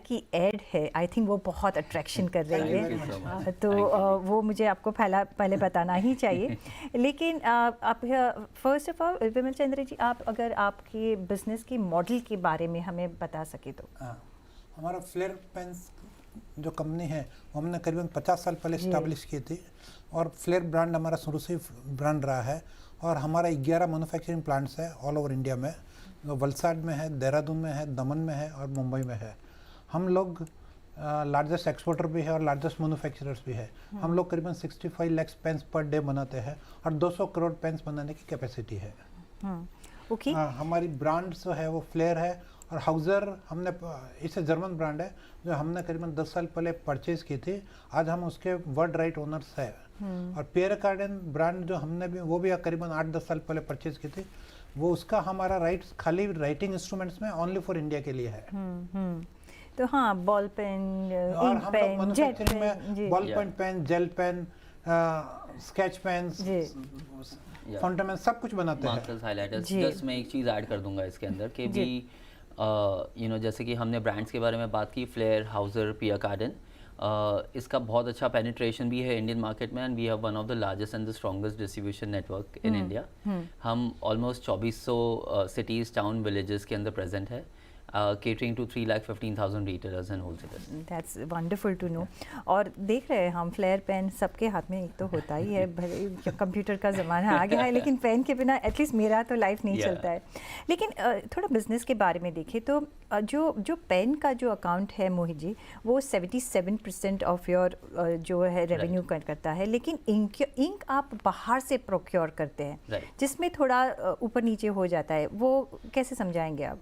की एड है, I think वो बहुत अट्रैक्शन कर रही है, तो वो मुझे आपको पहले बताना ही चाहिए। लेकिन आप फर्स्ट ऑफ ऑल विमल चंद्र जी, आप अगर आपके बिजनेस की मॉडल के बारे में हमें बता सके तो। हमारा फ्लेयर पेन्स जो कंपनी है वो हमने करीबन 50 साल पहले इस्टेब्लिश की थी, और फ्लेयर ब्रांड हमारा शुरू से ब्रांड रहा है। और हमारा 11 मैन्युफैक्चरिंग प्लांट्स है ऑल ओवर इंडिया में, जो वलसाड में है, देहरादून में है, दमन में है और मुंबई में है। हम लोग लार्जेस्ट एक्सपोर्टर भी है और लार्जेस्ट मैन्युफैक्चरर्स भी है। हम लोग करीबन 65 लाख पेन्स पर डे बनाते हैं और 200 करोड़ पेन्स बनाने की कैपेसिटी है। ओके। हमारी ब्रांड जो है वो फ्लेयर है, और हाउजर हमने इसे जर्मन ब्रांड है जो हमने करीबन 10 साल पहले परचेज की थी। आज हम उसके वर्ल्ड राइट ओनर्स है। और पियर कार्डन ब्रांड जो हमने भी वो भी करीबन 8-10 साल पहले परचेज की थी, वो उसका हमारा राइट्स खाली राइटिंग इंस्ट्रूमेंट्स में ओनली फॉर इंडिया के लिए है। तो हाँ, ball pen, ink pen, jet pen, ball pen, gel pen, sketch pen, fountain pen, सब कुछ बनाते हैं। Markers, highlighters. जस्ट मैं एक चीज़ ऐड कर दूंगा इसके अंदर कि भी जैसे कि हमने ब्रांड्स के बारे में बात की, फ्लेयर, हाउजर, पियर कार्डन, इसका बहुत अच्छा पेनिट्रेशन भी है इंडियन मार्केट में, and we have one of the largest and the strongest distribution network in India. हम ऑलमोस्ट 2400 सिटीज़, टाउन, विलेजेस के अंदर प्रेजेंट है, catering to 3,15,000 retailers and wholesalers. That's wonderful to know. और देख रहे हैं हम फ्लेयर पेन सबके हाथ में एक तो होता ही है, भले कंप्यूटर का ज़माना आ गया है लेकिन पेन के बिना एटलीस्ट मेरा तो लाइफ नहीं चलता है। लेकिन थोड़ा बिजनेस के बारे में देखें तो जो पेन का जो अकाउंट है मोहित जी, वो 77% ऑफ योर जो है रेवेन्यू करता है, लेकिन इंक आप बाहर से प्रोक्योर करते हैं, जिसमें थोड़ा ऊपर नीचे हो जाता है, वो कैसे समझाएंगे आप?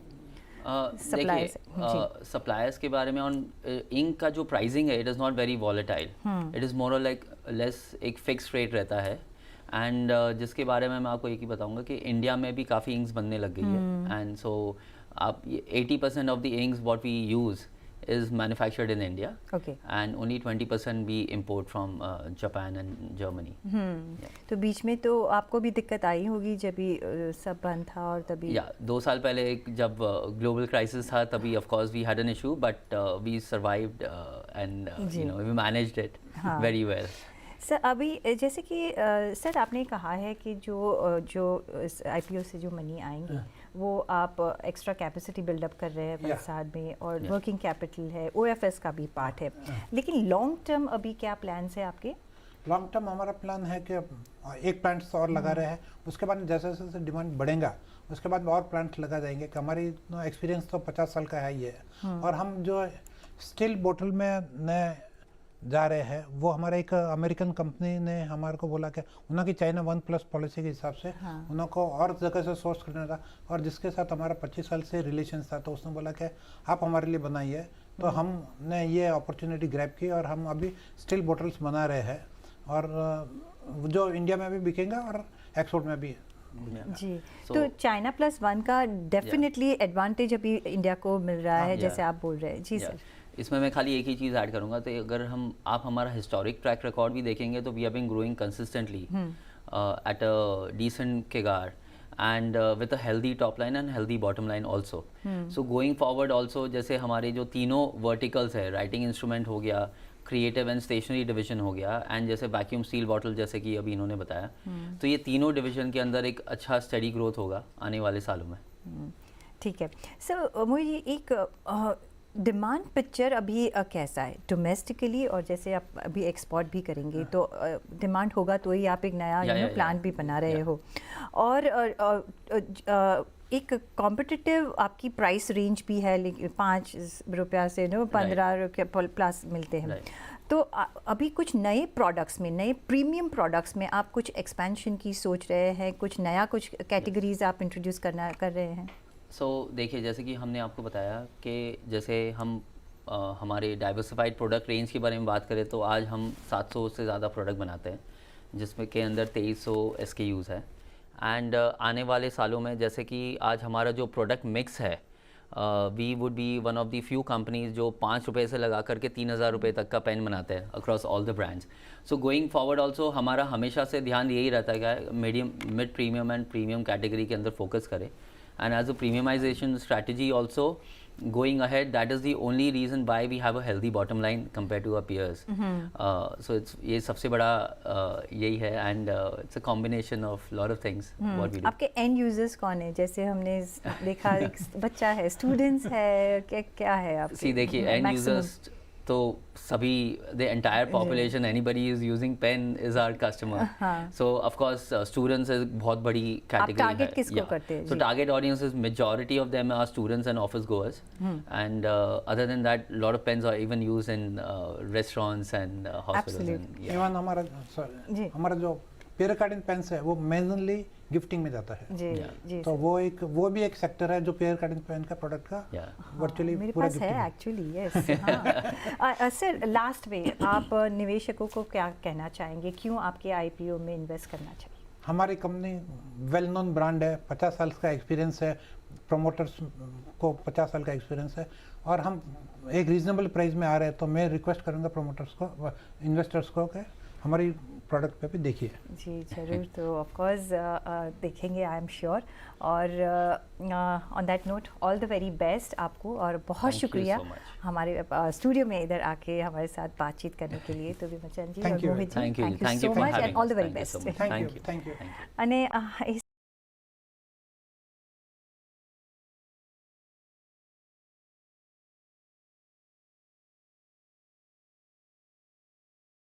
देखिए, सप्लायर्स के बारे में, ऑन इंक का जो प्राइसिंग है, it is not very volatile, it is more like less, एक फिक्स रेट रहता है। एंड जिसके बारे में मैं आपको एक ही बताऊंगा कि इंडिया में भी काफ़ी इंक्स बनने लग गई है, एंड सो आप 80% of the inks what we use is manufactured in India, okay, and only 20% we import from Japan and Germany. तो बीच में तो आपको भी दिक्कत आई होगी जब भी सब बंद था, और तभी 2 साल पहले जब ग्लोबल क्राइसिस था, तभी of course we had an issue, but we survived and we managed it very well. Sir, अभी जैसे कि सर आपने कहा है कि जो IPO से जो मनी आएंगे वो आप एक्स्ट्रा कैपेसिटी बिल्डअप कर रहे हैं वलसाड में, और वर्किंग कैपिटल है, OFS का भी पार्ट है, लेकिन लॉन्ग टर्म अभी क्या प्लान्स है आपके? लॉन्ग टर्म हमारा प्लान है कि एक प्लांट्स और लगा रहे हैं, उसके बाद जैसे जैसे डिमांड बढ़ेगा उसके बाद और प्लांट लगा जाएंगे। कि हमारी एक्सपीरियंस तो 50 साल का है ही है, और हम जो स्टील बोतल में नए जा रहे हैं, वो हमारे एक अमेरिकन कंपनी ने हमारे को बोला कि उनकी चाइना 1+ पॉलिसी के हिसाब से उनको और जगह से सोर्स करना था, और जिसके साथ हमारा 25 साल से रिलेशन था, तो उसने बोला कि आप हमारे लिए बनाइए। तो हमने ये अपॉर्चुनिटी ग्रैब की और हम अभी स्टील बोटल्स बना रहे हैं, और जो इंडिया में भी बिकेंगे और एक्सपोर्ट में भी। जी, तो चाइना +1 का डेफिनेटली एडवांटेज अभी इंडिया को मिल रहा है, जैसे आप बोल रहे हैं। जी सर, इसमें मैं खाली एक ही चीज़ ऐड करूँगा, तो अगर आप हमारा हिस्टोरिक ट्रैक रिकॉर्ड भी देखेंगे तो we have been growing consistently at a decent CAGR, and with a healthy top line and healthy bottom line also. So going forward also, जैसे हमारे जो तीनों verticals है, writing instrument हो गया, creative and stationery division हो गया, and जैसे vacuum seal bottle जैसे कि अभी इन्होंने बताया, तो ये तीनों division के अंदर एक अच्छा steady growth होगा आने वाले सालों में। ठीक है सर, मुझे एक डिमांड पिक्चर अभी कैसा है डोमेस्टिकली, और जैसे आप अभी एक्सपोर्ट भी करेंगे तो डिमांड होगा, तो ही आप एक नया प्लांट भी बना रहे हो, और एक कॉम्पिटिटिव आपकी प्राइस रेंज भी है, लेकिन 5 रुपया से 15 रुपये प्लस मिलते हैं। तो अभी कुछ नए प्रोडक्ट्स में, नए प्रीमियम प्रोडक्ट्स में आप कुछ एक्सपेंशन की सोच रहे हैं, कुछ नया, कुछ कैटेगरीज आप इंट्रोड्यूस कर रहे हैं? देखिए, जैसे कि हमने आपको बताया कि जैसे हम हमारे डाइवर्सिफाइड प्रोडक्ट रेंज के बारे में बात करें तो आज हम 700 से ज़्यादा प्रोडक्ट बनाते हैं, जिसमें के अंदर 2300 SKUs है। एंड आने वाले सालों में जैसे कि आज हमारा जो प्रोडक्ट मिक्स है, we would be one of the few companies जो 5 रुपये से लगा करके 3000 रुपये तक का पेन बनाते हैं across all the brands. So going forward also हमारा हमेशा से ध्यान यही रहता है कि medium, mid premium and premium category के अंदर फोकस करें, and as a premiumization strategy also going ahead, that is the only reason why we have a healthy bottom line compared to our peers. So it's ये सबसे बड़ा यही है, and it's a combination of lot of things what we do. आपके and users कौन है? जैसे हमने देखा एक बच्चा है, स्टूडेंट्स है, क्या है आपके? See, देखिए एंड यूजर्स तो सभी the entire population, anybody is using pen is our customer. So of course students is बहुत बड़ी कैटेगरी है. टारगेट किसको करते हैं? So target audience is majority of them are students and office goers, and other than that lot of pens are even used in restaurants and hospitals. Even हमारा जो पेरिकार्डिन pens है वो मेनली गिफ्टिंग में जाता है. जी जी. तो वो भी एक सेक्टर है जो पेरिकार्डिन पेन का प्रोडक्ट का वर्चुअली मेरे पूरा पास है एक्चुअली. यस. सर लास्ट में आप निवेशकों को क्या कहना चाहेंगे, क्यों आपके आईपीओ में इन्वेस्ट करना चाहिए? हमारी कंपनी वेल नोन ब्रांड है, 50 साल का एक्सपीरियंस है, प्रमोटर्स को 50 साल का एक्सपीरियंस है, और हम एक रीजनेबल प्राइस में आ रहे हैं. तो मैं रिक्वेस्ट करूँगा प्रमोटर्स को, इन्वेस्टर्स को कि हमारी प्रोडक्ट पे भी देखिए. जी ज़रूर. तो ऑफ कोर्स देखेंगे, आई एम श्योर. और on that note all the very best आपको, और बहुत शुक्रिया हमारे स्टूडियो में इधर आके हमारे साथ बातचीत करने के लिए. तो विमोचन जी और Mohit ji, thank you so much and all the very best. Thank you. અને